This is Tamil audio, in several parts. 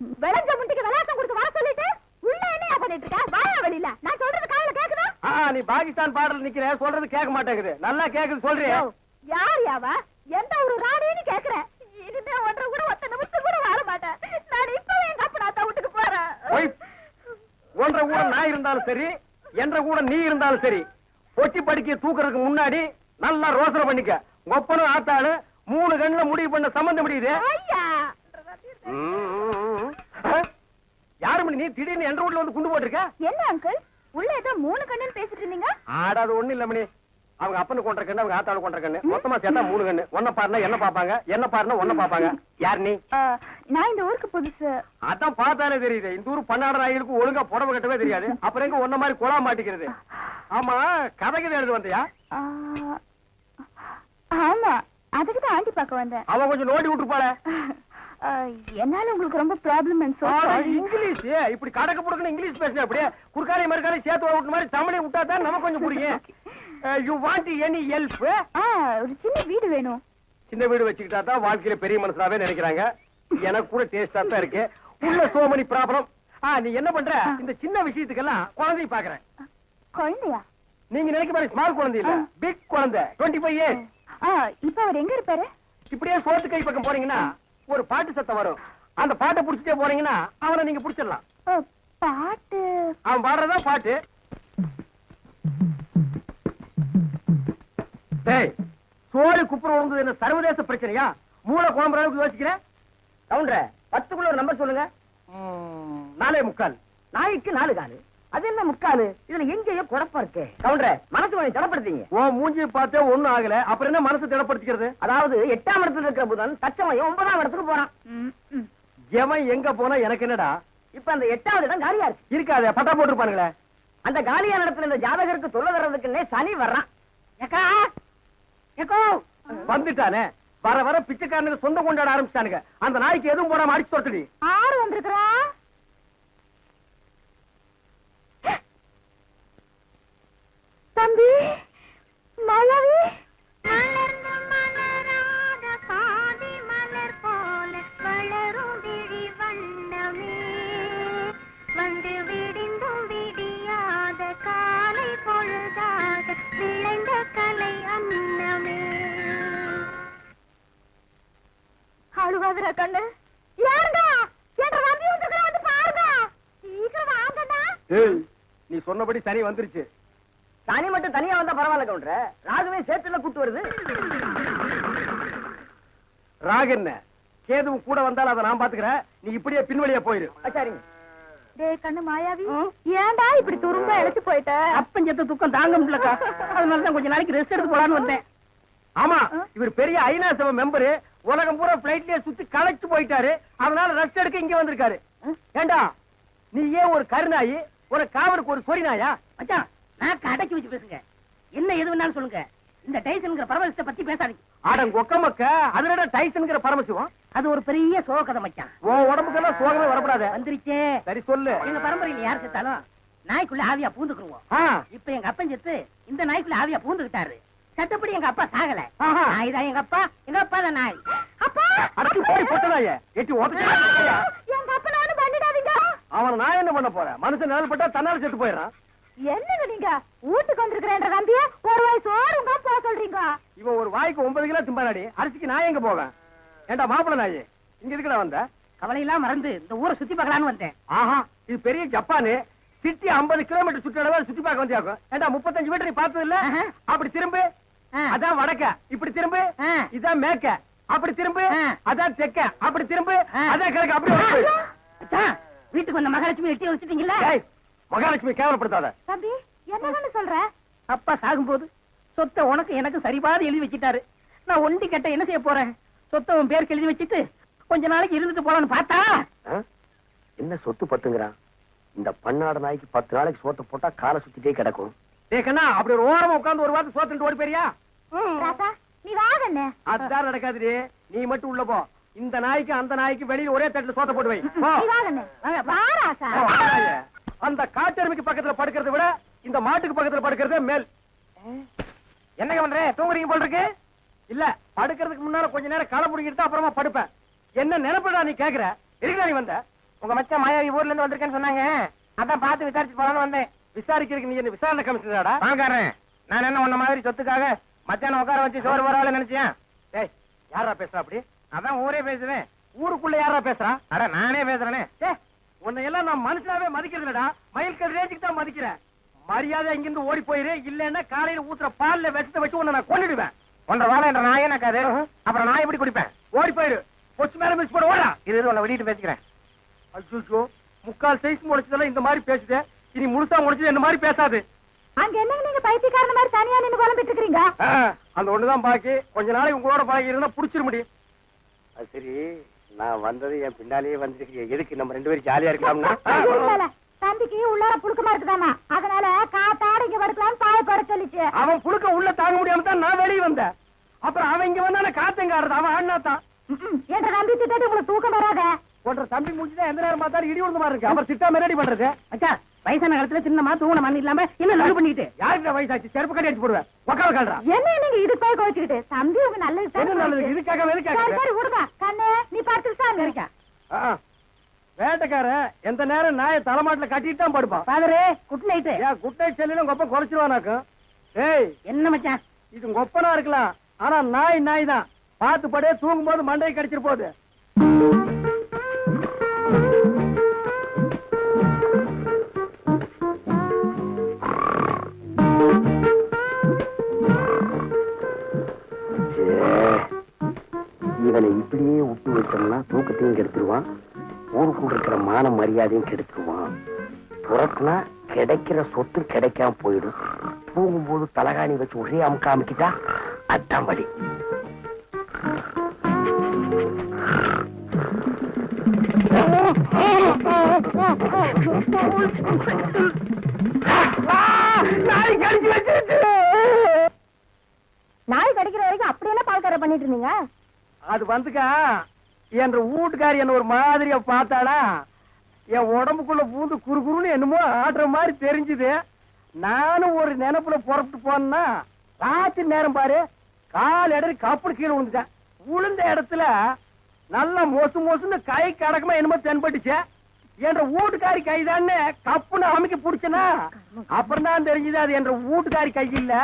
விளைஞ்ச முட்டிக்கு விளையாட்டம் கொடுத்து வர சொல்லிட்டு உள்ள என்ன பண்ணிட்டு இருக்க? வாயா வெளியில. நான் சொல்றது காதுல கேக்குதா? நீ பாகிஸ்தான் பாடல் நிக்கிற, சொல்றது கேட்க மாட்டேங்குது. நல்லா கேக்குது சொல்றியா? யார் யாவா? எந்த ஒரு ராணின்னு கேக்குறேன். இனிமே ஒன்றரை கூட ஒத்த நிமிஷம் கூட வர மாட்டேன். நான் இப்பவே எங்க அப்பா வீட்டுக்கு போறேன். ஒன்றரை கூட நான் இருந்தாலும் சரி, என்ற கூட நீ இருந்தாலும் சரி, பொட்டி படிக்க தூக்குறதுக்கு முன்னாடி நல்லா ரோசனை பண்ணிக்க. ஒப்பனும் ஆத்தாளு 3 கண்ணுல முடிவு பண்ண சம்பந்தம் முடியுது. யாரு மணி நீ திடீர்னு என்ற வீட்டுல வந்து குண்டு போட்டிருக்க? என்ன அங்கிள் உள்ள ஏதோ 3 கண்ணுன்னு பேசிட்டு இருந்தீங்க? ஆடாது ஒண்ணு இல்ல மணி. அவங்க அப்பனு கொண்ட கண்ணு, அவங்க ஆத்தாளு கொண்ட கண்ணு, மொத்தமா சேர்த்தா 3 கண்ணு. ஒன்ன பாருனா என்ன பாப்பாங்க, என்ன பாருனா ஒன்ன பாப்பாங்க. யார் நீ? நான் இந்த ஊருக்கு புதுசு. அதான் பார்த்தாலே தெரியுது. இந்த ஊர் பன்னாட நாய்களுக்கு ஒழுங்கா புடவை கட்டவே தெரியாது. அப்புறம் எங்க ஒன்ன மாதிரி குழா மாட்டிக்கிறது? ஆமா, கதைக்கு எழுது வந்தியா? ஆமா, அதுக்கு தான் ஆண்டி பார்க்க வந்தேன். அவ கொஞ்சம் நோண்டி விட்டுருப்பாள. என்னால உங்களுக்கு ரொம்ப ப்ராப்ளம். இங்கிலீஷ் இப்படி கடக்க போடுக்கணும். இங்கிலீஷ் பேசுற அப்படியே குறுக்காரி மறுக்காரி சேர்த்து விட்டு மாதிரி தமிழை விட்டா தான் நமக்கு கொஞ்சம் புரியும். You want any help? ஒரு சின்ன வீடு வேணும். சின்ன வீடு வச்சுக்கிட்டா தான் வாழ்க்கையில பெரிய மனுஷனாவே நினைக்கிறாங்க. எனக்கு கூட டேஸ்டா தான் இருக்கு. உள்ள சோ many ப்ராப்ளம். நீ என்ன பண்ற? இந்த சின்ன விஷயத்துக்கெல்லாம் குழந்தை பாக்குறேன். குழந்தையா? நீங்க நினைக்க மாதிரி ஸ்மால் குழந்தை இல்ல, பிக் குழந்தை. 25 years. இப்ப அவர் எங்க இருப்பாரு? இப்படியே சோத்து கை பக்கம் போறீங்கன்னா ஒரு பாட்டு சத்தம் வரும். அந்த பாட்டை புடிச்சிட்டே போறீங்கன்னா அவனை நீங்க புடிச்சிடலாம். பாட்டு? அவன் பாடுறதா பாட்டு. சோழி குப்புற விழுந்தது என்ன சர்வதேச பிரச்சனையா? மூளை குழம்புற அளவுக்கு யோசிக்கிறேன். கவுண்டர 10க்குள்ள ஒரு நம்பர் சொல்லுங்க. 4.25. நாய்க்கு 4 காலு. அது என்ன முக்காலு? இதுல எங்கேயோ குழப்பம் இருக்கு. கவுண்டர மனசு கொஞ்சம் திடப்படுத்தீங்க. ஓ மூஞ்சி பார்த்தே ஒண்ணும் ஆகல, அப்புறம் என்ன மனசு திடப்படுத்திக்கிறது? அதாவது 8ஆம் இடத்துல இருக்கிற புதன் தச்சமயம் 9ஆம் இடத்துக்கு போறான். எவன் எங்க போனா எனக்கு என்னடா? இப்ப அந்த 8வது இடம் காலியா இருக்கு. இருக்காது, பட்டா போட்டுருப்பானுங்களே. அந்த காலியான இடத்துல இந்த ஜாதகருக்கு சொல்ல வர்றதுக்குன்னே சனி வர்றான். வந்துட்டானே, வர வர பிச்சைக்காரனுக்கு சொந்தம் கொண்டாட ஆரம்பிச்சானுங்க. அந்த நாய்க்கு எதுவும் போடாம அடிச்சு தொட்டுடி. ஆறு வந்திருக்கிறா. தம்பி மாயாவி, மலர்ந்து மலராத பாதி மலர் போல வளரும் விழி வண்ணமே, வந்து விடிந்தும் விடியாத காலை பொழுதாக விளைந்த கலை அன்னமே. அழுவாதுரா கண்ணு. யாருங்க என்ற நம்பி வந்துக்கிறா, வந்து பாருங்க. சீக்கிரம் வாங்கண்ணா. நீ சொன்னபடி சனி வந்துருச்சு. சனி மட்டும் தனியா வந்தா பரவாயில்ல கவுண்டர, ராகுவே சேர்த்துல கூட்டு வருது. ராகு என்ன கேதுவும் கூட வந்தாலும் அதை நான் பாத்துக்கிறேன். நீ இப்படியே பின்வழியா போயிரு. சரிங்க. டேய் கண்ணு மாயாவி, ஏன்டா இப்படி துரும்ப இழைச்சு போயிட்ட? அப்பஞ்சத்த துக்கம் தாங்க முடியலக்கா, அதனாலதான் கொஞ்ச நாளைக்கு ரெஸ்ட் எடுத்து போலான்னு வந்தேன். ஆமா, இவர் பெரிய ஐநா சபை மெம்பரு. உலகம் பூரா பிளைட்லயே சுத்தி களைச்சு போயிட்டாரு. அதனால ரெஸ்ட் எடுக்க இங்க வந்திருக்காரு. ஏண்டா நீ ஏன் ஒரு கருநாயி, ஒரு காவலுக்கு ஒரு சொறி நாயா? மச்சான், நான் அடக்கி வச்சு பேசுங்க. என்ன எது வேணாலும் சொல்லுங்க. இந்த டைசன்ங்கிற பரமசிவத்தை பத்தி பேசாதீங்க. ஆடங்க ஒக்கமக்க அதுல டைசன்ங்கிற பரமசிவம். அது ஒரு பெரிய சோகதை மச்சான். உன் உடம்புக்கெல்லாம் சோகமே வரப்படாது. வந்துருச்சே. சரி சொல்லு. எங்க பரம்பரையில யார் செத்தாலும் நாய்க்குள்ள ஆவியா பூந்துக்குருவோம். இப்ப எங்க அப்பன் செத்து இந்த நாய்க்குள்ள ஆவியா பூந்துக்கிட்டாரு. சட்டப்படி எங்க அப்பா சாகல. நாய் தான் எங்க அப்பா, எங்க அப்பா தான் நாய். அப்பா அடக்கு போய் போட்டதாயே எட்டி ஓட்டு. எங்க அப்பா நானும் பண்ணிடாதீங்க. அவனை நான் என்ன பண்ண போறேன்? மனுஷன் நிழல்பட்டா தன்னால செத்து போயிடறான். என்னங்க நீங்க வீட்டுக்கு வந்திருக்கிறேன்ற நம்பிய ஒரு வயசு ஓடுங்க போக சொல்றீங்க? இவன் ஒரு வாய்க்கு 9 கிலோ திம்பாடி. அரிசிக்கு நான் எங்க போவேன்? ஏண்டா மாப்பிள நாயே, இங்க எதுக்குடா வந்த? கவலையெல்லாம் மறந்து இந்த ஊரை சுத்தி பார்க்கலான்னு வந்தேன். ஆஹா, இது பெரிய ஜப்பானு. சிட்டி 50 கிலோமீட்டர் சுற்றளவு சுத்தி பார்க்க வந்தியாக்கும். ஏண்டா 35 மீட்டர் நீ பார்த்தது இல்ல? அப்படி திரும்பு, அதான் வடக்க. இப்படி திரும்பு, இதான் மேக்க. அப்படி திரும்பு, அதான் தெக்க. அப்படி திரும்பு, அதான் கிழக்கு. அப்படி வீட்டுக்கு வந்த மகாலட்சுமி எட்டி வச்சுட்டீங்களா? மகாலட்சுமி கேவலப்படுத்தாத. தம்பி என்னன்னு சொல்ற? அப்பா சாகும்போது சொத்தை உனக்கு எனக்கு சரிபாதி எழுதி வச்சிட்டாரு. நான் ஒண்டி கட்ட என்ன செய்ய போறேன்? சொத்தை உன் பேருக்கு எழுதி வச்சுட்டு கொஞ்ச நாளைக்கு இருந்துட்டு போலான்னு பார்த்தா என்ன சொத்து பத்துங்கிறான்? இந்த பன்னாட நாய்க்கு 10 நாளைக்கு சோத்தை போட்டா காலை சுத்திட்டே கிடக்கும். கண்ணா, அப்படி ஒரு ஓரமா உட்கார்ந்து ஒரு வாரத்தை சோத்துட்டு ஓடி போறியா? நீ வாங்கண்ணே. அதுதான் நடக்காது. நீ மட்டும் உள்ள போ. இந்த நாய்க்கு அந்த நாய்க்கு வெளியில ஒரே தட்டுல சோத்த போட்டு வை. அந்த காட்டெருமைக்கு பக்கத்துல படுக்கிறத விட இந்த மாட்டுக்கு பக்கத்துல படுக்கிறதே மேல். என்னங்க பண்ற? தூங்குறீங்க போல இருக்கு. இல்ல, படுக்கிறதுக்கு முன்னால கொஞ்ச நேரம் களை புடிக்கிட்டு அப்புறமா படுப்பேன். என்ன நினைப்படா நீ கேக்குற? இருக்கா நீ வந்த? உங்க மச்சான் மாயாவி ஊர்ல இருந்து வந்திருக்கேன்னு சொன்னாங்க. அதான் பார்த்து விசாரிச்சு போலான்னு வந்தேன். விசாரிக்கிறதுக்கு நீ என்ன விசாரணை கமிஷனராடா? வாங்காரன். நான் என்ன உன்ன மாதிரி சொத்துக்காக மச்சான உட்கார வச்சு சோறு போறாள் நினைச்சேன். ஏய், யாரா பேசுறா அப்படி? அதான் ஊரே பேசுவேன். ஊருக்குள்ள யாரா பேசுறா? அட நானே பேசுறேனே. உன்னை எல்லாம் நான் மனுஷனாவே மதிக்கிறதுலடா. மயில்கல் ரேஞ்சுக்கு தான் மதிக்கிறேன். மரியாதை இங்கிருந்து ஓடி போயிரு. இல்லன்னா காலையில ஊத்துற பால்ல விஷத்தை வச்சு உன்னை நான் கொன்னுடுவேன். ஒன்றரை வாழை என்ற நாயே நக்காது. அப்புறம் நான் எப்படி குடிப்பேன்? ஓடி போயிரு. பொச்சு மேல மிஸ் போட ஓடா. இது உன்னை வெளியிட்டு பேசிக்கிறேன். அச்சோ, முக்கால் சைஸ் முடிச்சதெல்லாம் இந்த மாதிரி பேசுது. இனி முழுசா முடிச்சது இந்த மாதிரி பேசாது. அங்க என்னங்க நீங்க பைத்தியக்காரன மாதிரி தனியா நின்னு குழம்பிட்டு இருக்கீங்க? அந்த ஒண்ணுதான் பாக்கி. கொஞ்ச நாளைக்கு உங்களோட பழகி இருந்தா புடிச்சிட முடியும். அது சரி, நான் வந்தது என் பின்னாலேயே வந்துருக்கீங்க. எதுக்கு நம்ம 2 பேரும் ஜாலியா இருக்கலாம்னா? தம்பிக்கு உள்ளார புழுக்கமா இருக்குதாமா, அதனால காத்தாட இங்க படுக்கலாம்னு பாய போட சொல்லிச்சு. அவன் புழுக்க உள்ள தாங்க முடியாம தான் நான் வெளியே வந்தேன். அப்புறம் அவன் இங்க வந்தான காத்தங்காரது. அவன் அண்ணாத்தான். என்ற தம்பி திட்டாட்டி உங்களுக்கு தூக்கம் வராத. ஒன்ற தம்பி முடிச்சுதான் எந்த நேரம் பார்த்தாலும் இடி விழுந்த மாதிரி இருக்கு. அப்புறம் திட்டாம ரெடி பண்றது. அச்சா, வயசான காலத்துல சின்னமா தூங்கன மண்ணு இல்லாம என்ன லவ் பண்ணிட்டு யாருக்கு வயசாச்சு? செருப்பு கட்டி அடிச்சு போடுவேன். உக்கால கால்றா. என்ன நீங்க இது போய் கோச்சிக்கிட்டு? தம்பி உங்க நல்லது என்ன நல்லது? இதுக்காக எதுக்காக? சரி விடுங்க கண்ணே, நீ பார்த்துட்டு இருக்கா. வேட்டைக்காரன் எந்த நேரம் நாயை தலைமாட்டுல கட்டிட்டு தான் படுப்பான். பாதரே, குட் நைட். ஏன் குட் நைட் செல்லிலும் கொப்ப குறைச்சிருவானாக்கும். ஏய், என்ன மச்சான் இது கொப்பனா இருக்கலாம், ஆனா நாய் தான். பார்த்து படே, தூங்கும் போது மண்டையை கடிச்சிட்டு போகுது. இவனை இப்படியே விட்டு வச்சோம்னா தூக்கத்தையும் கெடுத்துருவான், ஊருக்குள்ள இருக்கிற மான மரியாதையும் கெடுத்துருவான். புறத்துனா கிடைக்கிற சொத்து கிடைக்காம போயிடும். தூங்கும்போது தலகாணி வச்சு ஒரே அமுக்க அமுக்கிட்டா அதான் வழி. நாய் கடிக்கிற வரைக்கும் அப்படி என்ன பால்கார பண்ணிட்டு இருந்தீங்க? அது வந்துக்கா, என் வீட்டுக்காரி என்ன ஒரு மாதிரியா பார்த்தாடா. என் உடம்புக்குள்ள பூந்து குறுகுறுன்னு என்னமோ ஆடுற மாதிரி தெரிஞ்சுது. நானும் ஒரு நினைப்புல புறப்பட்டு போனா ராத்திரி நேரம் பாரு, கால் இடறி கப்பல் கீழே விழுந்துட்டேன். விழுந்த இடத்துல நல்லா மோசுன்னு கை கடக்கமா என்னமோ தென்பட்டுச்சு. என்ற வீட்டுக்காரி கைதான்னு கப்புன்னு அமைக்க பிடிச்சனா, அப்புறம் தான் தெரிஞ்சது அது என்ற வீட்டுக்காரி கை இல்ல,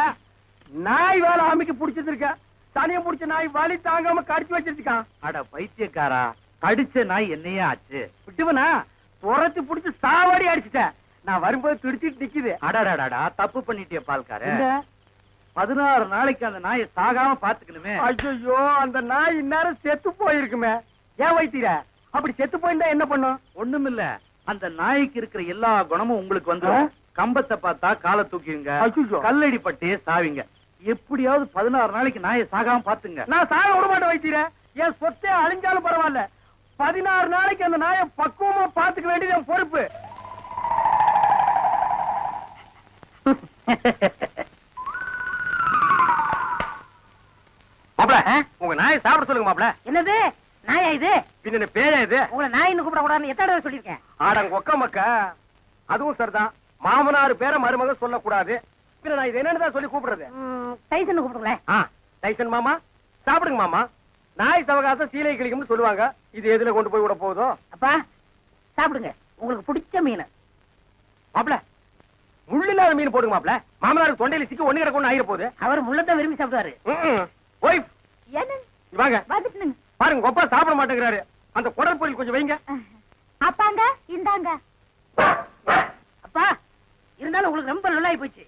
நாய் வேலை அமைக்க பிடிச்சிருக்க. தனியா பிடிச்ச நாய் வலி தாங்காம கடிச்சு வச்சிருக்கான். அட பைத்தியக்காரா, கடிச்ச நாய் என்னையே ஆச்சு? விட்டுவனா துரத்து பிடிச்சு சாவாடி அடிச்சுட்டேன். நான் வரும்போது துடிச்சிட்டு நிக்குது. அடடா, தப்பு பண்ணிட்டிய பால்கார. 16 நாளைக்கு அந்த நாயை சாகாம பாத்துக்கணுமே. ஐயோ, அந்த நாய் இந்நேரம் செத்து போயிருக்குமே. ஏன் வைத்தீர? அப்படி செத்து போயிருந்தா என்ன பண்ணும்? ஒண்ணுமில்ல, அந்த நாய்க்கு இருக்கிற எல்லா குணமும் உங்களுக்கு வந்து கம்பத்தை பார்த்தா காலை தூக்கிங்க, கல்லடி பட்டே சாவிங்க. எப்படியாவது 16 நாளைக்கு நாயை சாகாம பாத்துங்க. நான் சாக விட மாட்டேன் வைத்தீர. என் சொத்தே அழிஞ்சாலும் பரவாயில்ல, 16 நாளைக்கு அந்த நாயை பக்குவமா பாத்துக்க வேண்டியது என் பொறுப்பு. மாப்ள, உங்க நாயை சாப்பிட சொல்லுங்க மாப்ள. என்னது நாயா இது? பின்ன பேயா இது? உங்களை நாயின்னு கூப்பிட கூடாதுன்னு எத்தனை தடவை சொல்லியிருக்கேன்? ஆடங்க ஒக்க மக்க. அதுவும் சரிதான், மாமனார் பேரை மருமக சொல்லக்கூடாது. பின்ன நான் இது என்னன்னு சொல்லி கூப்பிடுறது? டைசன் கூப்பிடுங்களேன். டைசன் மாமா, சாப்பிடுங்க மாமா. நாய் சவகாசம் சீலை கிளிக்கும்னு சொல்லுவாங்க. இது எதுல கொண்டு போய் விட போகுதோ? அப்பா சாப்பிடுங்க, உங்களுக்கு பிடிச்ச மீன். மாப்ள, முள்ளில்லாத மீன் போடுங்க மாப்ள. மாமனாருக்கு தொண்டையில சிக்கி ஒண்ணு கிடக்கு ஆயிர போகுது. அவர் முள்ளத்தான் விரும்பி சாப்பிடுவாரு. ஒய்ஃப் என்ன வாங்க வந்துட்டு பாருங்க, கொப்பா சாப்பிட மாட்டேங்கிறாரு. அந்த குடல் பொரியல் கொஞ்சம் வைங்க. அப்பாங்க இந்தாங்க. அப்பா இருந்தாலும் உங்களுக்கு ரொம்ப நல்லாயி போச்சு.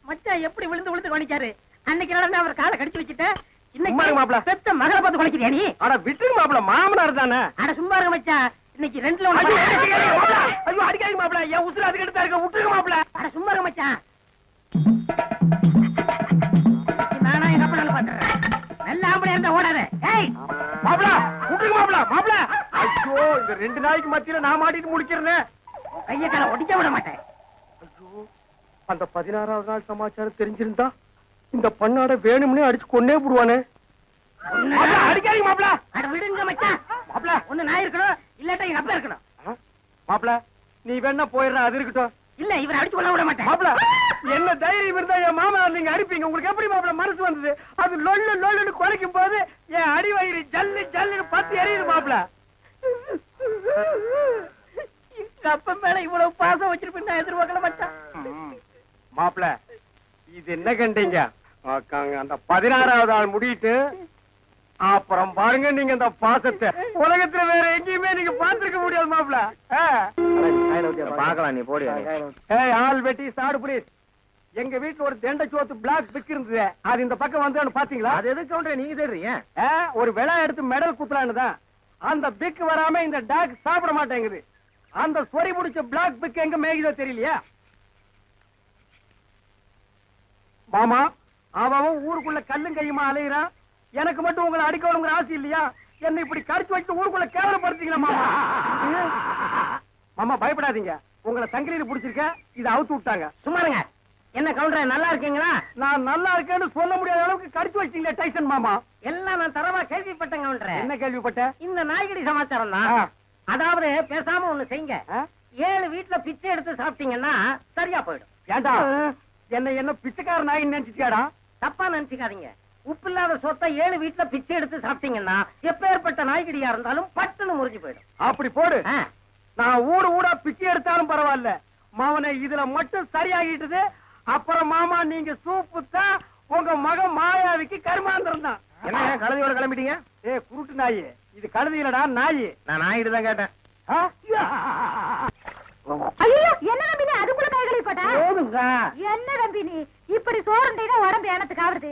மச்சான் எப்படி விழுந்து கவனிச்சாரு. அன்னைக்கு நடந்து அவர் காலை கடிச்சு வச்சுட்டேன். இன்னைக்கு மாப்ள பெத்த மகளை பார்த்து குலைக்கிறியா நீ? அட விட்டுருங்க மாப்ள, மாமனார் தானே. அட சும்மா இருங்க மச்சான், இன்னைக்கு ரெண்டுல ஐயோ அடிக்காதீங்க மாப்ள, என் உசுறு அதுக்கு எடுத்தா இருக்க. விட்டுருங்க மாப்ள. அட சும்மா இருங்க மச்சான். நானா எங்க அப்பா நல்லா பாத்துறேன். நல்ல ஆம்பளை இருந்தா ஓடாத. ஏய் மாப்ள, விட்டுருங்க மாப்ள. மாப்ள, ஐயோ இந்த 2 நாளைக்கு மத்தியில நான் மாட்டிட்டு முடிக்கிறேன். கைய கால ஒடிக்க விட மாட்டேன். ஐயோ, அந்த 16வது நாள் சமாச்சாரம் தெரிஞ்சிருந்தா இந்த பண்ணாட வேணும்னே அடிச்சு கொன்னே போடுவானே. அடிக்காதீங்க மாப்ள. அட விடுங்க மச்சான். மாப்ள, ஒண்ணு நான் இருக்கணும், இல்லாட்டா எங்க அப்பா இருக்கணும். மாப்ள நீ வேணா போயிடுற, அது இருக்கட்டும். இல்ல இவரை அடிச்சு கொள்ள விட மாட்டேன். மாப்ள, என்ன தைரியம் இருந்தா என் மாமா நீங்க அடிப்பீங்க? உங்களுக்கு எப்படி மாப்ள மனசு வந்தது? அது லொல்லுன்னு குறைக்கும் போது என் அடி வயிறு ஜல்லு ஜல்லுன்னு பத்தி எரியுது மாப்ள. கப்ப மேல இவ்வளவு பாசம் வச்சிருப்பேன் நான் எதிர்பார்க்கல மச்சான். மாப்பிள இது என்ன கண்டீங்க? அந்த 16வது ஆள் முடிட்டு அப்புறம் பாருங்க நீங்க அந்த பாசத்தை உலகத்துல வேற எங்கேயுமே நீங்க பாத்துருக்க முடியாது மாப்பிள. பாக்கலாம், நீ போடி. ஆள் வெட்டி சாடு புரியுது. எங்க வீட்டுல ஒரு தெண்டை சோத்து பிளாக் பிக் இருந்தது, அது இந்த பக்கம் வந்து பாத்தீங்களா? அது எதுக்கு கவுண்டர் நீங்க தேடுறீங்க? ஒரு விழா எடுத்து மெடல் குத்துலான்னு தான். அந்த பிக் வராம இந்த டாக் சாப்பிட மாட்டேங்குது. அந்த சொறி பிடிச்ச பிளாக் பிக் எங்க மேய்குதோ தெரியலையா மாமா? அவன் ஊருக்குள்ள கல்லும் கையுமா அலையிறான். எனக்கு மட்டும் உங்களை அடிக்கணுங்கிற ஆசை இல்லையா? என்ன இப்படி கடிச்சு வச்சு ஊருக்குள்ள கேவலப்படுத்தீங்களா மாமா? மாமா பயப்படாதீங்க, உங்களை சங்கிலியில பிடிச்சிருக்க, இதை அவுத்து விட்டாங்க. சும்மாருங்க. என்ன கவுண்டர் நல்லா இருக்கீங்களா? நான் நல்லா இருக்கேன்னு சொல்ல முடியாத அளவுக்கு கடிச்சு வச்சீங்களே டைசன் மாமா. எல்லாம் நான் தரவா கேள்விப்பட்டேன் கவுண்டர். என்ன கேள்விப்பட்ட? இந்த நாய்கடி சமாச்சாரம் தான். அதாவது பேசாம ஒண்ணு செய்யுங்க. 7 வீட்டுல பிச்சை எடுத்து சாப்பிட்டீங்கன்னா சரியா போயிடும். ஏண்டா என்ன பிச்சைக்கார நாயின்னு நினைச்சிட்டியாடா? தப்பா நினைச்சுக்காதீங்க. உப்பு இல்லாத சொத்தை 7 வீட்டுல பிச்சை எடுத்து சாப்பிட்டீங்கன்னா எப்பேற்பட்ட நாய்கடியா இருந்தாலும் பட்டுன்னு முறிஞ்சு போயிடும். அப்படி போடு. நான் ஊடா பிச்சை எடுத்தாலும் பரவாயில்ல, மாவனை இதுல மட்டும் சரியாகிட்டது. அப்புறம் மாமா நீங்க சூப்பு தான் உங்க மகன் மாயாவிக்கு கருமாந்திரம் தான். என்ன கழுதையோட கிளம்பிட்டீங்க? குருட்டு நாயி, இது கழுதையிலடா நாயி. நான் நாயிட்டு தான் கேட்டேன். ஐயோ என்ன நம்பி நீ அதுக்குள்ள கைகளை போட்டா? போதுங்க. என்ன நம்பி நீ இப்படி சோறுண்டா உடம்பு ஏனத்துக்கு ஆகுது?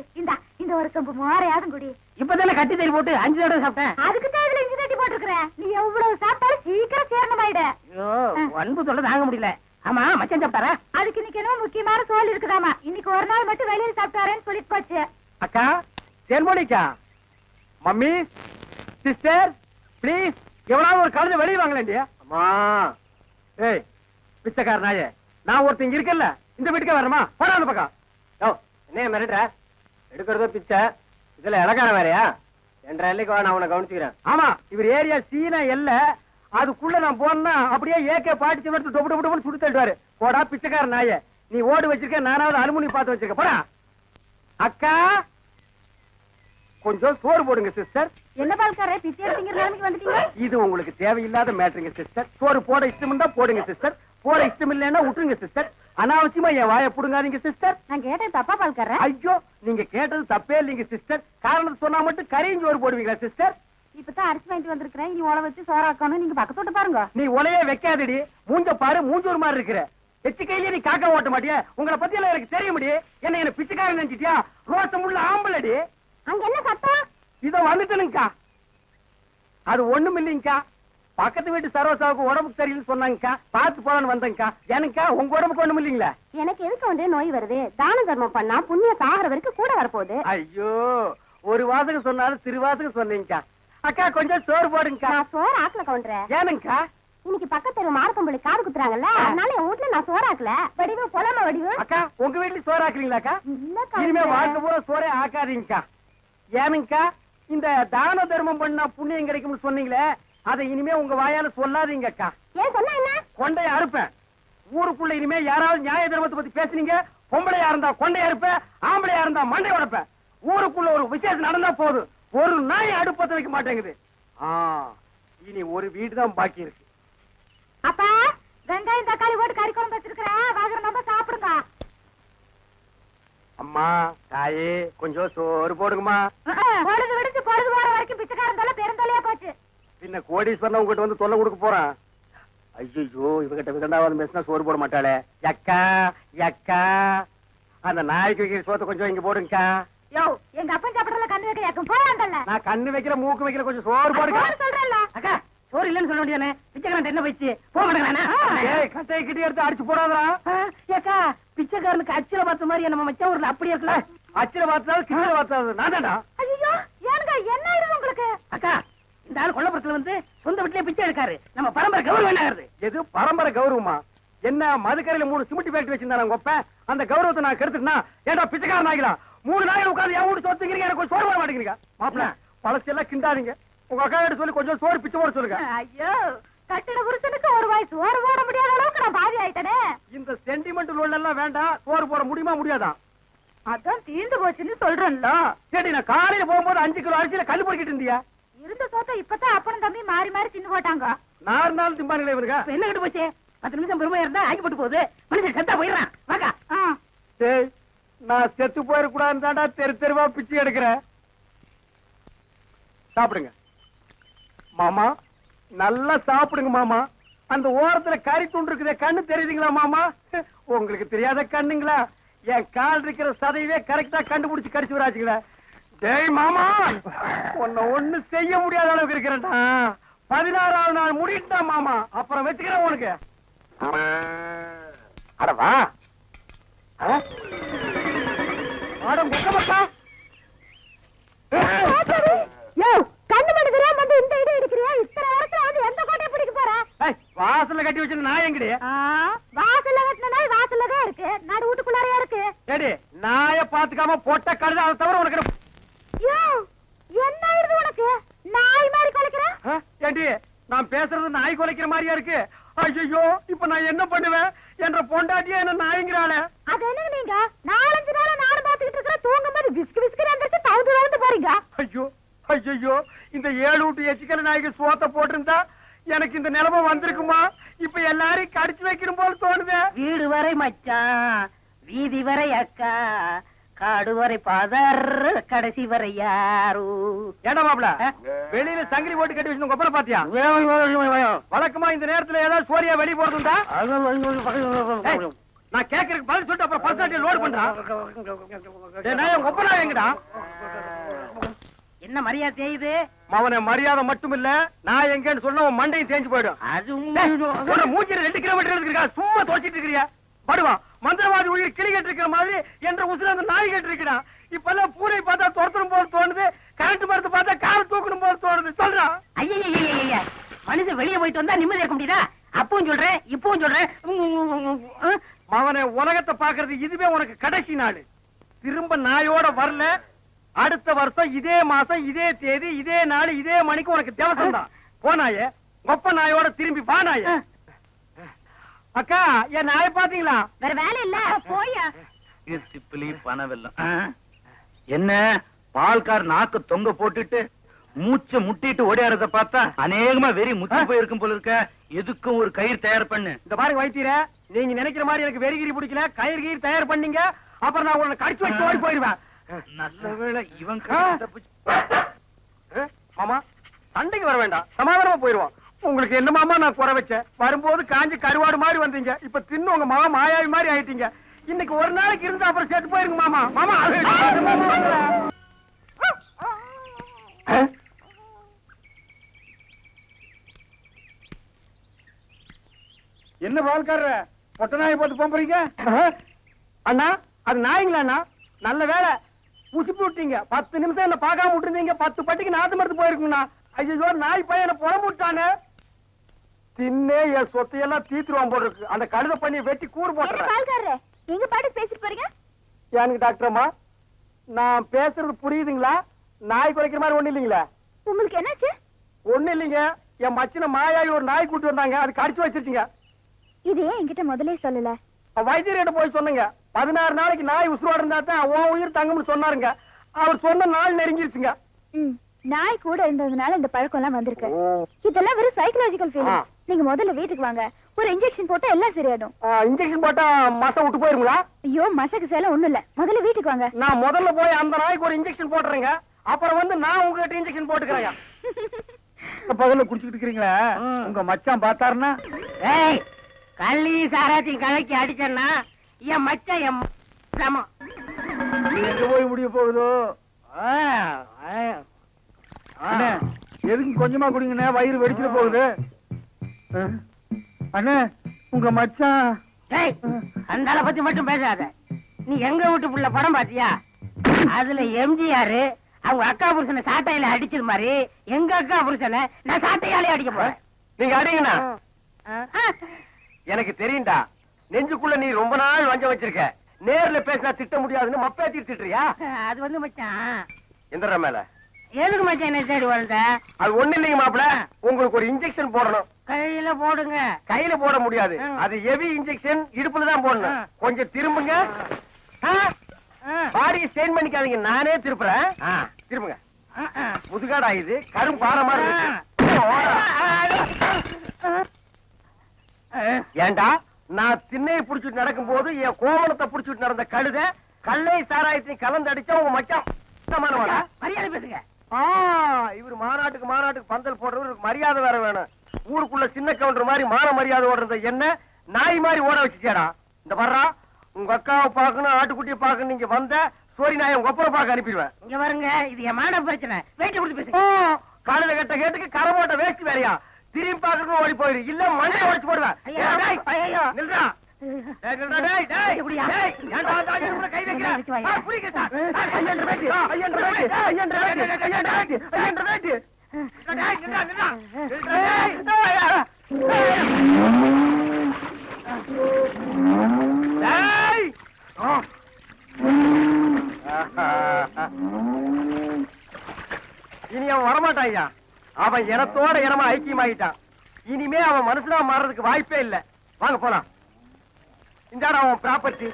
இந்த ஒரு கம்பு மோரையாதும் குடி. இப்பதானே கட்டி தறி போட்டு 5 தடவை சாப்பிட்டேன். அதுக்கு தான் இதுல இஞ்சி தட்டி போட்டுருக்கிற. நீ எவ்வளவு சாப்பிட்டாலும் சீக்கிரம் சேரணமாயிட. ஐயோ அன்பு சொல்ல தாங்க முடியல. ஆமா மச்சான் சாப்பிட்டாரா? அதுக்கு இன்னைக்கு என்ன முக்கியமான சோல் இருக்குதாமா. இன்னைக்கு ஒரு நாள் மட்டும் வெளியில சாப்பிட்டாரேன்னு சொல்லிட்டு போச்சு. அக்கா, தேன்மொழிக்கா, மம்மி, சிஸ்டர், பிளீஸ் எவனாவது ஒரு கழுதை வெளியே வாங்கலேண்டிய. அம்மா, ஏய் பிச்சைக்கார நாயே, நான் ஒருத்தங்க இருக்கல, இந்த வீட்டுக்கே வரமா? போடா அந்த பக்கம். என்ன மிரட்டுற? எடுக்கிறதோ பிச்சை, இதுல இலக்காரம் வேறையா? 2 வா, நான் உன்னை கவனிச்சுக்கிறேன். ஆமா, இவர் ஏரியா சீனா எல்ல, அதுக்குள்ள நான் போனா அப்படியே ஏகே பாடிச்சு எடுத்து டொப்பு டொப்பு டொப்புன்னு சுட்டு தள்ளுவாரு. போடா பிச்சைக்கார நாயே, நீ ஓடு வச்சிருக்க, நானாவது அலுமினி பார்த்து வச்சிருக்க. போடா. அக்கா கொஞ்சம் சோறு போடுங்க சிஸ்டர். என்ன பால்காரே பிச்சை எடுத்தீங்க நிலைமைக்கு வந்துட்டீங்க? இது உங்களுக்கு தேவையில்லாத மேட்டருங்க சிஸ்டர். சோறு போட இஷ்டம் இருந்தா போடுங்க சிஸ்டர், போட இஷ்டம் இல்லைன்னா விட்டுருங்க சிஸ்டர். அனாவசியமா என் வாயை புடுங்காதீங்க சிஸ்டர். நான் கேட்டேன் தப்பா பால்காரே? ஐயோ, நீங்க கேட்டது தப்பே இல்லைங்க சிஸ்டர். காரணத்தை சொன்னா மட்டும் கரையும் சோறு போடுவீங்களா சிஸ்டர்? இப்பதான் அரிசி வாங்கிட்டு வந்திருக்கிறேன், இனி உழ வச்சு சோறாக்கணும். நீங்க பக்கத்தோட்டு பாருங்க. நீ உலையே வைக்காதடி, மூஞ்ச பாரு, மூஞ்சூர் மாதிரி இருக்கிற. எச்சு கையிலே நீ காக்கா ஓட்ட மாட்டியா? உங்களை பத்தி எல்லாம் எனக்கு தெரிய முடியும். என்ன பிச்சைக்காரன் நினைச்சிட்டியா? ரோசம் உள்ள ஆம்பளடி. அங்க என்ன சத்தம்? இதோ வந்துட்டனுங்கக்கா. அது ஒண்ணும் இல்லைங்கக்கா, பக்கத்து வீட்டு சரோசாவுக்கு உடம்புக்கு சரியில்லைன்னு சொன்னாங்கக்கா, பார்த்து போலான்னு வந்தேங்கக்கா. எனக்கா உங்க உடம்புக்கு ஒண்ணும் இல்லைங்களா? எனக்கு எதுக்கு வந்து நோய் வருது? தான தர்மம் பண்ணா புண்ணிய சாகர வரைக்கும் கூட வரப்போகுது. ஐயோ, ஒரு வாசகம் சொன்னாலும் திருவாசகம் சொன்னீங்கக்கா. அக்கா கொஞ்சம் சோறு போடுங்கக்கா. நான் சோறு ஆக்கல கவுண்டரேன். ஏனுங்கக்கா? இன்னைக்கு பக்கத்து மார்க்கம்பள்ளி காது குத்துறாங்கல்ல, அதனால என் வீட்டுல நான் சோறாக்கல. வடிவு பொலம வடிவு. அக்கா உங்க வீட்டுல சோறு ஆக்குறீங்களாக்கா? இல்லக்கா. இனிமே வாழ்க்கை பூரா சோறே ஆக்காதீங்கக்கா. ஏனுங்கக்கா, இந்த தான தர்மம் பண்ணா புண்ணியம் கிடைக்கும்னு சொன்னீங்களே, அதை இனிமே உங்க வாயால சொல்லாதீங்கக்கா. ஏன் சொன்னா என்ன? கொண்டைய அறுப்பேன். ஊருக்குள்ள இனிமே யாராவது நியாய தர்மத்தை பத்தி பேசுனீங்க, பொம்பளையா இருந்தா கொண்டைய அறுப்பேன், ஆம்பளையா இருந்தா மண்டை உடைப்பேன். ஊருக்குள்ள ஒரு விசேஷம் நடந்தா போதும், ஒரு நாய் அடுப்பத்தை வைக்க மாட்டேங்குது. இனி ஒரு வீடு தான் பாக்கி இருக்கு. அப்பா, வெங்காயம் தக்காளி போட்டு கறி குழம்பு வச்சிருக்கிறேன், வாங்குற நம்ம சாப்பிடுங்க. அம்மா தாயே கொஞ்சம் சோறு போடுங்கம்மா. பொழுது விடுச்சு பொழுது போற வரைக்கும் பிச்சைக்காரன் தொல்லை பெருந்தொல்லையா போச்சு. பின்ன கோடீஸ்வரன் உங்ககிட்ட வந்து தொல்லை கொடுக்க போறான். ஐயோ, இவகிட்ட விதண்டாவது பேசினா சோறு போட மாட்டாளே. யக்கா யக்கா, அந்த நாய்க்கு வைக்கிற சோத்தை கொஞ்சம் இங்க போடுங்கக்கா. யோ, எங்க அப்பன் சாப்பிடறதுல கண்ணு வைக்க யாக்கும் போயாண்டல்ல. நான் கண்ணு வைக்கிற மூக்கு வைக்கிற கொஞ்சம் சோறு போடுங்க. சொல்றேன்ல அக்கா, சோறு இல்லன்னு சொல்ல வேண்டியதானே? பிச்சைக்காரன் என்ன போயிடுச்சு, போக மாட்டேங்கிறானே. ஏய், கட்டையை கிட்டி எடுத்து அடிச்சு போடாதா. ஏக்கா, பிச்சைக்காரனுக்கு அச்சில பார்த்த மாதிரி நம்ம மச்ச ஊர்ல அப்படி இருக்கல. அச்சில பார்த்தாலும் கிட்ட பார்த்தாலும் நான் தான்டா. ஐயோ, ஏனுங்க என்ன ஆயிடுது உங்களுக்கு? அக்கா, இந்த ஆள் கொல்லப்புறத்துல வந்து சொந்த வீட்டுலயே பிச்சை எடுக்காரு. நம்ம பரம்பரை கௌரவம் என்ன ஆகுது? எது பரம்பரை கௌரவமா? என்ன மதுக்கரையில 3 சிமெண்ட் ஃபேக்டரி வச்சிருந்தாங்க ஒப்ப, அந்த கௌரவத்தை நான் கெடுத்துட்டா ஏண்டா பிச்சைக்காரன் ஆகிலாம்? 3 நாள் உட்கார்ந்து என் வீட்டு சொத்துக்கிறீங்க, எனக்கு சோறு போட மாட்டேங்கிறீங்க. மாப்பிள்ள பழசெல்லாம் கிண்டாதீங்க. உங்க அக்கா கிட்ட சொல்லி கொஞ்சம் சோறு பிச்சை போட சொல்லுங்க. ஐயோ, கட்டிட புருஷனுக்கு ஒரு வாய் சோறு போட முடியாத அளவுக்கு நான் பாதி ஆயிட்டனே. இந்த சென்டிமெண்ட் லோன் எல்லாம் வேண்டாம். சோறு போட முடியுமா முடியாதா? அதான் தீர்ந்து போச்சுன்னு சொல்றேன்ல. சரி, நான் காலையில போகும்போது 5 கிலோ அரிசியில கல்லு பொறுக்கிட்டு இருந்தியா? இருந்த சோத்த இப்பதான் அப்பனும் தம்பி மாறி மாறி தின்னு போட்டாங்க. 4 நாள் திம்பானுங்களே இவனுங்க. என்ன கிட்ட போச்சு? 10 நிமிஷம் பெருமையா இருந்தா ஆகி போட்டு போகுது. மனுஷன் செத்தா போயிடுறான். வாக்கா. டேய், நான் செத்து போயிடக்கூடாதுன்னு தாண்டா தெரு தெருவா பிச்சை எடுக்கிறேன். சாப்பிடுங்க மாமா, நல்லா சாப்பிடுங்க மாமா. அந்த ஓரத்துல கறி துண்டு இருக்குதே, கண்ணு தெரியுதுங்களா மாமா? உங்களுக்கு தெரியாத கண்ணுங்களா? என் கால் இருக்கிற சதையவே கரெக்டா கண்டுபிடிச்சு கடிச்சு விடாச்சுங்களா? டேய் மாமா, உன்னை ஒண்ணு செய்ய முடியாத அளவுக்கு இருக்கிறேன்டா. 16ஆவது நாள் முடிட்டா மாமா, அப்புறம் வச்சுக்கிறேன் உனக்கு. அடவா கண்ணு மணி தெரியாம வந்து இந்த இடம் எடுக்கிறியா? இத்தனை வருஷம் வந்து எந்த கோட்டையை பிடிக்க போற? வாசல்ல கட்டி வச்சு நாய் எங்கடி? வாசல்ல கட்டின நாய் வாசல்ல தான் இருக்கு, நாடு வீட்டுக்குள்ளாரையா இருக்கு. ஏடி, நாய பாத்துக்காம போட்ட கழுத, அதை தவிர உனக்கு என்ன ஆயிடுது உனக்கு? நாய் மாதிரி குலைக்கிற? ஏண்டி, நான் பேசுறது நாய் குலைக்கிற மாதிரியா இருக்கு? ஐயோ, இப்ப நான் என்ன பண்ணுவேன்? என்ற பொண்டாட்டியா என்ன நாய்ங்கிறாளே. அது என்ன நீங்க 4-5 நாளா நாடு பாத்துக்கிட்டு இருக்கிற, தூங்கும் போது விஸ்கு விஸ்கு எந்திரிச்சு தவுந்து போறீங்க. ஐயோ ஐயோ, இந்த 7 வீட்டு எச்சிக்கல நாய்க்கு சோத்த போட்டிருந்தா எனக்கு இந்த நிலைமை வந்திருக்குமா? இப்ப எல்லாரையும் கடிச்சு வைக்கணும் போல தோணுது. வீடு வரை மச்சான், வீதி வரை அக்கா, காடு வரை பாதர், கடைசி வரை யாரு. ஏடா மாப்ள, வெளியில சங்கிலி போட்டு கட்டி வச்சு கொப்பரை பாத்தியா? வழக்கமா இந்த நேரத்துல ஏதாவது சோரியா வெளிய போறதுண்டா? நான் கேக்குறதுக்கு பதில் சொல்லிட்டு அப்புறம் பர்சனாலிட்டி லோட் பண்றான். நான் கொப்பரா எங்கடா? என்ன மரியாதை செய்யுது? அவனை மரியாதை மட்டும் இல்ல, நான் எங்கன்னு சொன்ன உன் மண்டையும் தேஞ்சு போயிடும். அது மூச்சில 2 கிலோமீட்டர் இருக்கா, சும்மா தோச்சிட்டு இருக்கிறியா? படுவா, மந்திரவாதி உயிர் கிளி கேட்டு இருக்கிற மாதிரி என்ற உசுல அந்த நாய் கேட்டு இருக்கிறான். இப்பெல்லாம் பூனை பார்த்தா துரத்தணும் போல தோணுது, கரண்ட் மரத்தை பார்த்தா காரை தூக்கணும் போல தோணுது. சொல்றான். ஐயா, மனுஷன் வெளியே போயிட்டு வந்தா நிம்மதி இருக்க முடியுதா? அப்பவும் சொல்றேன், இப்பவும் சொல்றேன். அவனை உலகத்தை பாக்குறது இதுவே உனக்கு கடைசி நாள். திரும்ப நாயோட வரல, அடுத்த வருஷம் இதே மாசம் இதே தேதி இதே நாள் இதே மணிக்கு உனக்கு தேவசம் தான். போனாயே ஒப்ப நாயோட திரும்பி பானாய. அக்கா, என் நாயை பாத்தீங்களா? வேற வேலை இல்ல, போயா. சிப்பிலி பணவெல்லாம் என்ன பால்கார் நாக்கு தொங்க போட்டுட்டு மூச்சை முட்டிட்டு ஓடியாரத பார்த்தா அநேகமா வெறி முத்தி போயிருக்கும் போல இருக்க. எதுக்கும் ஒரு கயிறு தயார் பண்ணு. இந்த பாருங்க வைத்தியரே, நீங்க நினைக்கிற மாதிரி எனக்கு வெறிகிரி பிடிக்கல. கயிறு கயிறு தயார் பண்ணீங்க, அப்புறம் நான் உங்களை கடிச்சு வச்சு ஓடி போயிருவேன். நல்ல வேளை இவன் மாமா, சண்டைக்கு வர வேண்டாம், சமாதானமா போயிருவோம். உங்களுக்கு என்ன மாமா நான் குறை வச்சேன்? வரும்போது காஞ்சி கருவாடு மாதிரி வந்தீங்க, இப்ப தின்னு உங்க மாமா மாயாவி மாதிரி ஆயிட்டீங்க. இன்னைக்கு ஒரு நாளைக்கு இருந்தா அப்புறம் சேர்த்து போயிருங்க மாமா. மாமா என்ன பால்கார பொட்ட நாயை போட்டு போறீங்க? அண்ணா, அது நாய்ங்களா அண்ணா? நல்ல வேலை புசிப்பு விட்டீங்க. 10 நிமிஷம் என்ன பார்க்காம விட்டுருந்தீங்க, 10 பட்டிக்கு நாத்து மருந்து போயிருக்குங்கண்ணா. ஐயோ, நாய் பையனை புறம் விட்டானே. தின்னே என் சொத்தையெல்லாம் தீத்துருவான் போல இருக்கு. அந்த கழுத பண்ணி வெட்டி கூறு போட்டுறேன். எங்க பாட்டு பேசிட்டு போறீங்க? எனக்கு டாக்டர்மா, நான் பேசுறது புரியுதுங்களா? நாய் குறைக்கிற மாதிரி ஒண்ணு இல்லைங்களா? உங்களுக்கு என்னாச்சு? ஒண்ணு இல்லைங்க, என் மச்சின மாயாவி ஒரு நாய் கூட்டு வந்தாங்க, அது கடிச்சு வச்சிருச்சுங்க. இது ஏன் என்கிட்ட முதல்ல சொல்லல? வைத்தியர்கிட்ட போய் சொன்னங்க. 16 நாளைக்கு நாய் உசுரோட இருந்தா தான் உன் உயிர் தங்கும்னு சொன்னாருங்க. அவர் சொன்ன நாள் நெருங்கிருச்சுங்க. நாய் கூட இருந்ததுனால இந்த பழக்கம் எல்லாம் வந்திருக்கு. இதெல்லாம் வெறும் சைக்கலாஜிக்கல் ஃபீலிங். நீங்க முதல்ல வீட்டுக்கு வாங்க, ஒரு இன்ஜெக்ஷன் போட்டா எல்லாம் சரியாயிடும். இன்ஜெக்ஷன் போட்டா மசை விட்டு போயிருங்களா? ஐயோ, மசக்கு சேலம் ஒண்ணும் இல்ல, முதல்ல வீட்டுக்கு வாங்க. நான் முதல்ல போய் அந்த நாய்க்கு ஒரு இன்ஜெக்ஷன் போட்டுறேங்க, அப்புறம் வந்து நான் உங்ககிட்ட இன்ஜெக்ஷன் போட்டுக்கிறேன். பகல்ல குடிச்சுக்கிட்டு இருக்கிறீங்களா? உங்க மச்சான் பார்த்தாருன்னா? கள்ளி சாராத்தி கலக்கி அடிச்சேன்னா என் மச்சான் என் சமம். எங்க போய் முடிய போகுதோ? எதுக்கு கொஞ்சமா குடிங்கண்ணே, வயிறு வெடிச்சிட போகுது. அண்ணே, உங்க மச்சான். அந்த ஆளை பத்தி மட்டும் பேசாத. நீ எங்க வீட்டு புள்ள படம் பாத்தியா? அதுல எம்ஜிஆர் அவங்க அக்கா புருஷனை சாட்டையில அடிச்சது மாதிரி எங்க அக்கா புருஷனை நான் சாட்டையாலே அடிக்க போறேன். நீங்க அடிங்கண்ணா. எனக்கு தெரியும்டா, நெஞ்சுக்குள்ள நீ ரொம்ப நாள் வஞ்சம் வச்சிருக்க. நேர்ல பேசினா திட்ட முடியாதுன்னு மப்பேத்தி திட்டுறியா? அது வந்து மச்சான் எந்திர மேல எதுக்கு மச்சான் என்ன சரி வளர்ந்த? அது ஒண்ணு இல்லைங்க மாப்பிள, உங்களுக்கு ஒரு இன்ஜெக்ஷன் போடணும். கையில போடுங்க. கையில போட முடியாது, அது ஹெவி இன்ஜெக்ஷன், இடுப்புல தான் போடணும். கொஞ்சம் திரும்புங்க. பாடியை ஸ்டெயின் பண்ணிக்காதீங்க, நானே திருப்புறேன். திரும்புங்க. முதுகாடா இது, கரும் பாறை மாதிரி இருக்கு. ஏண்டா நான் திண்ணையை புடிச்சிட்டு நடக்கும் போது என் கோவணத்தை புடிச்சிட்டு நடந்த கழுதை கல்லை சாராயத்தையும் கலந்து அடிச்சா உங்க மச்சான் மரியாதை பேசுங்க. இவரு மாநாட்டுக்கு பந்தல் போடுறவருக்கு மரியாதை வேற வேணும். ஊருக்குள்ள சின்ன கவுண்டர் மாதிரி மான மரியாதை ஓடுறத என்ன நாய் மாதிரி ஓட வச்சுக்கேடா. இந்த வர்றா உங்க அக்காவை பாக்கணும் ஆட்டுக்குட்டியை பாக்கணும் நீங்க வந்த சோரி நாயை உங்க ஒப்பனை பார்க்க அனுப்பிடுவேன். இங்க வருங்க, இது என் மான பிரச்சனை. வேட்டி கொடுத்து பேசுங்க. காலையில கட்ட கேட்டுக்கு கரை போட்ட வேஸ்ட் வேறையா திரும்பி பாக்கணும் ஓடி போயிரு இல்ல மண்ணை உடைச்சு போடுவேன். நில்றா கை இனி அவன் வரமாட்டாயா. அவன் இனத்தோட இனமா ஐக்கியமாயிட்டான். இனிமே அவன் மனுஷனா மாறதுக்கு வாய்ப்பே இல்லை. வாங்க போலாம். இந்த அவன் ப்ராப்பர்ட்டி